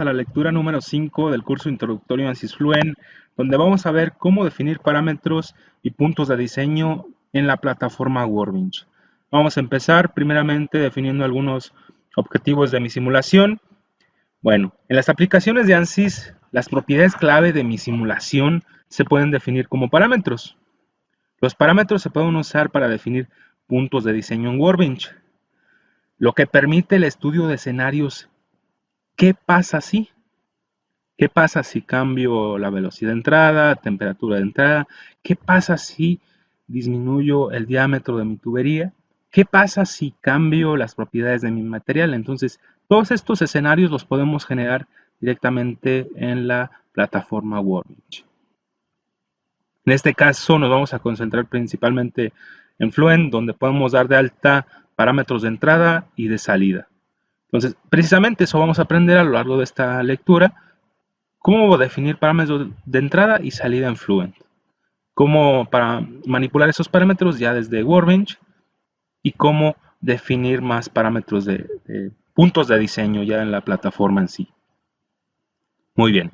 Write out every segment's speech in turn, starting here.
A la lectura número 5 del curso introductorio a ANSYS Fluent, donde vamos a ver cómo definir parámetros y puntos de diseño en la plataforma Workbench. Vamos a empezar primeramente definiendo algunos objetivos de mi simulación. Bueno, en las aplicaciones de ANSYS, las propiedades clave de mi simulación se pueden definir como parámetros. Los parámetros se pueden usar para definir puntos de diseño en Workbench, lo que permite el estudio de escenarios. ¿Qué pasa si? ¿Qué pasa si cambio la velocidad de entrada, temperatura de entrada? ¿Qué pasa si disminuyo el diámetro de mi tubería? ¿Qué pasa si cambio las propiedades de mi material? Entonces, todos estos escenarios los podemos generar directamente en la plataforma Workbench. En este caso nos vamos a concentrar principalmente en Fluent, donde podemos dar de alta parámetros de entrada y de salida. Entonces, precisamente eso vamos a aprender a lo largo de esta lectura. Cómo definir parámetros de entrada y salida en Fluent. Cómo para manipular esos parámetros ya desde Workbench y cómo definir más parámetros de puntos de diseño ya en la plataforma en sí. Muy bien.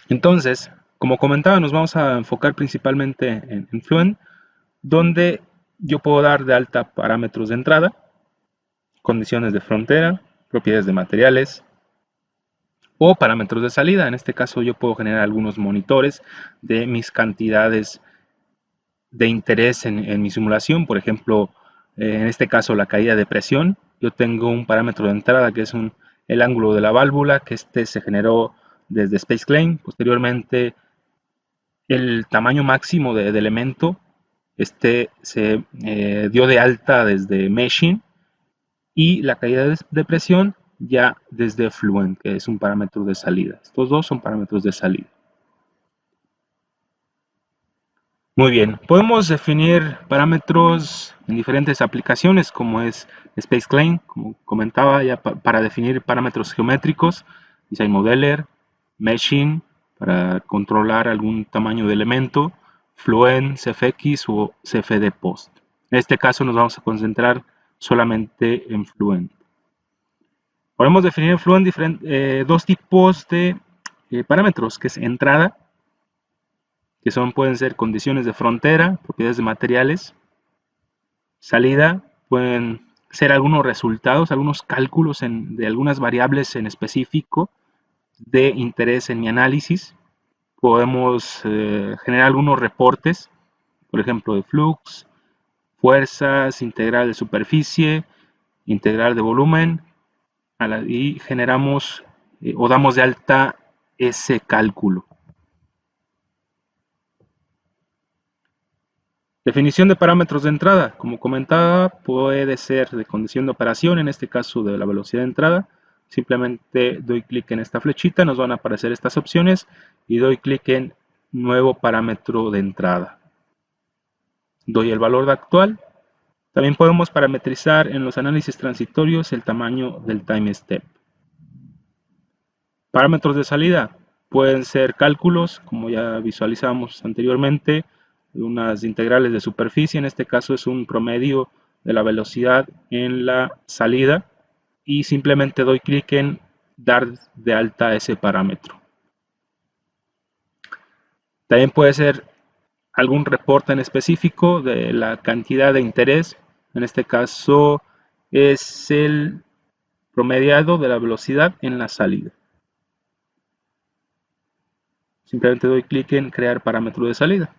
Entonces, como comentaba, nos vamos a enfocar principalmente en Fluent, donde yo puedo dar de alta parámetros de entrada, condiciones de frontera, propiedades de materiales, o parámetros de salida. En este caso yo puedo generar algunos monitores de mis cantidades de interés en mi simulación. Por ejemplo, en este caso la caída de presión. Yo tengo un parámetro de entrada que es el ángulo de la válvula, que se generó desde SpaceClaim. Posteriormente, el tamaño máximo de elemento se dio de alta desde Meshing, y la caída de presión ya desde Fluent, que es un parámetro de salida. Estos dos son parámetros de salida. Muy bien, podemos definir parámetros en diferentes aplicaciones, como es SpaceClaim, como comentaba, ya para definir parámetros geométricos, Design Modeler, Meshing, para controlar algún tamaño de elemento, Fluent, CFX o CFD Post. En este caso nos vamos a concentrar solamente en Fluent. Podemos definir en Fluent dos tipos de parámetros, que es entrada, que pueden ser condiciones de frontera, propiedades de materiales. Salida, pueden ser algunos resultados, algunos cálculos de algunas variables en específico de interés en mi análisis. Podemos generar algunos reportes, por ejemplo, de flux, fuerzas, integral de superficie, integral de volumen, y generamos o damos de alta ese cálculo. Definición de parámetros de entrada. Como comentaba, puede ser de condición de operación, en este caso de la velocidad de entrada. Simplemente doy clic en esta flechita, nos van a aparecer estas opciones y doy clic en nuevo parámetro de entrada. Doy el valor de actual. También podemos parametrizar en los análisis transitorios el tamaño del time step. Parámetros de salida pueden ser cálculos, como ya visualizamos anteriormente, unas integrales de superficie. En este caso es un promedio de la velocidad en la salida, y simplemente doy clic en dar de alta ese parámetro. También puede ser algún reporte en específico de la cantidad de interés. En este caso es el promediado de la velocidad en la salida. Simplemente doy clic en crear parámetro de salida.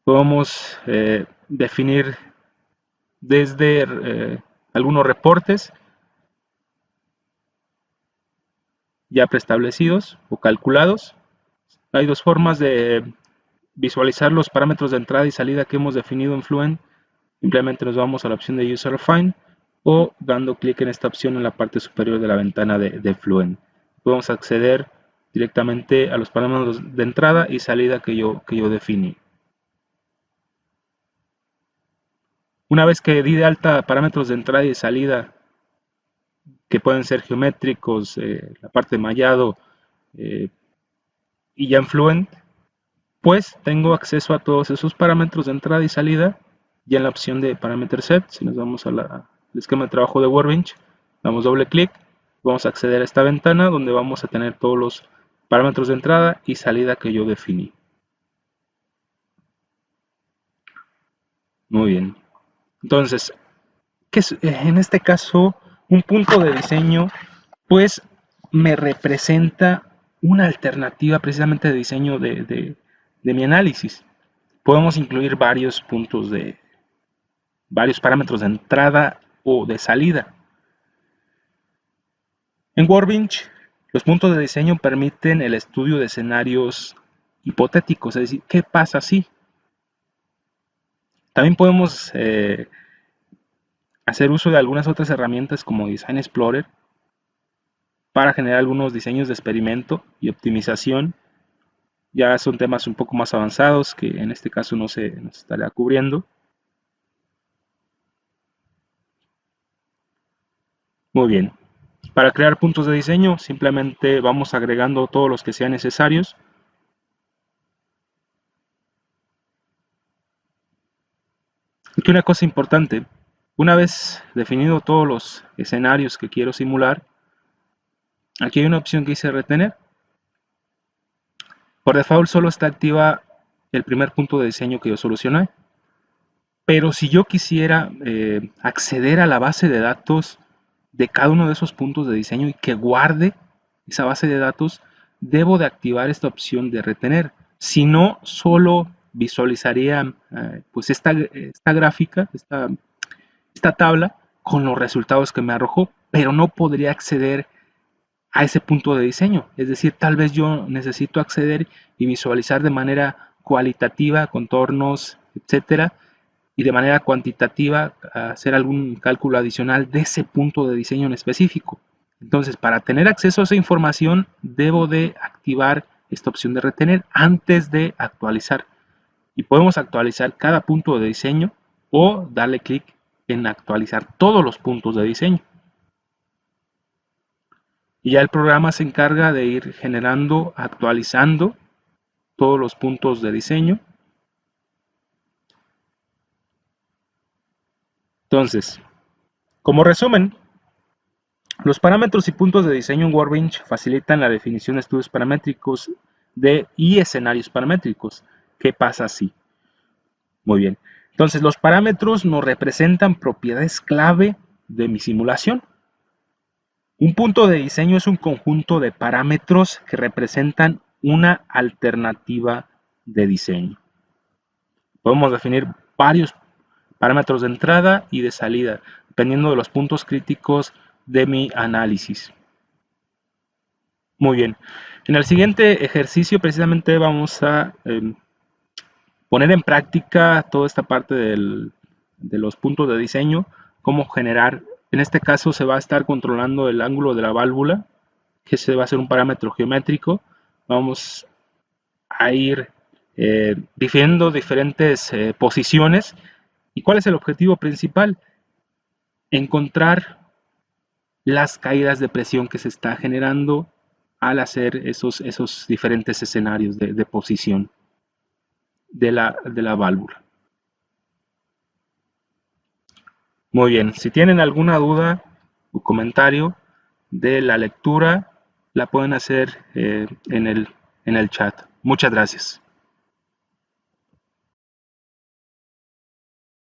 Podemos definir desde algunos reportes ya preestablecidos o calculados. Hay dos formas de visualizar los parámetros de entrada y salida que hemos definido en Fluent. Simplemente nos vamos a la opción de User Define o dando clic en esta opción en la parte superior de la ventana de Fluent. Podemos acceder directamente a los parámetros de entrada y salida que yo definí. Una vez que di de alta parámetros de entrada y de salida, que pueden ser geométricos, la parte de mallado, y ya en Fluent, pues tengo acceso a todos esos parámetros de entrada y salida ya en la opción de Parameter Set. Si nos vamos a la esquema de trabajo de Workbench, damos doble clic, vamos a acceder a esta ventana donde vamos a tener todos los parámetros de entrada y salida que yo definí. Muy bien. Entonces, ¿qué es, en este caso, un punto de diseño? Pues me representa una alternativa precisamente de diseño de mi análisis. Podemos incluir varios puntos varios parámetros de entrada o de salida. En Workbench, los puntos de diseño permiten el estudio de escenarios hipotéticos, es decir, ¿qué pasa si? También podemos hacer uso de algunas otras herramientas como Design Explorer para generar algunos diseños de experimento y optimización. Ya son temas un poco más avanzados que en este caso no se nos estará cubriendo. Muy bien. Para crear puntos de diseño simplemente vamos agregando todos los que sean necesarios. Aquí una cosa importante. Una vez definido todos los escenarios que quiero simular, aquí hay una opción que dice retener. Por default solo está activa el primer punto de diseño que yo solucioné. Pero si yo quisiera acceder a la base de datos de cada uno de esos puntos de diseño y que guarde esa base de datos, debo de activar esta opción de retener. Si no, solo visualizaría pues esta gráfica, esta tabla con los resultados que me arrojó, pero no podría acceder a ese punto de diseño. Es decir, tal vez yo necesito acceder y visualizar de manera cualitativa, contornos, etcétera, y de manera cuantitativa hacer algún cálculo adicional de ese punto de diseño en específico. Entonces, para tener acceso a esa información, debo de activar esta opción de retener antes de actualizar. Y podemos actualizar cada punto de diseño o darle clic en actualizar todos los puntos de diseño. Y ya el programa se encarga de ir generando, actualizando todos los puntos de diseño. Entonces, como resumen, los parámetros y puntos de diseño en Workbench facilitan la definición de estudios paramétricos y escenarios paramétricos. ¿Qué pasa si? Muy bien. Entonces, los parámetros nos representan propiedades clave de mi simulación. Un punto de diseño es un conjunto de parámetros que representan una alternativa de diseño. Podemos definir varios parámetros de entrada y de salida, dependiendo de los puntos críticos de mi análisis. Muy bien. En el siguiente ejercicio precisamente vamos a poner en práctica toda esta parte de los puntos de diseño, cómo generar, en este caso se va a estar controlando el ángulo de la válvula, que se va a ser un parámetro geométrico. Vamos a ir definiendo diferentes posiciones. ¿Y cuál es el objetivo principal? Encontrar las caídas de presión que se está generando al hacer esos diferentes escenarios de posición de la válvula. Muy bien, si tienen alguna duda o comentario de la lectura, la pueden hacer en el chat. Muchas gracias.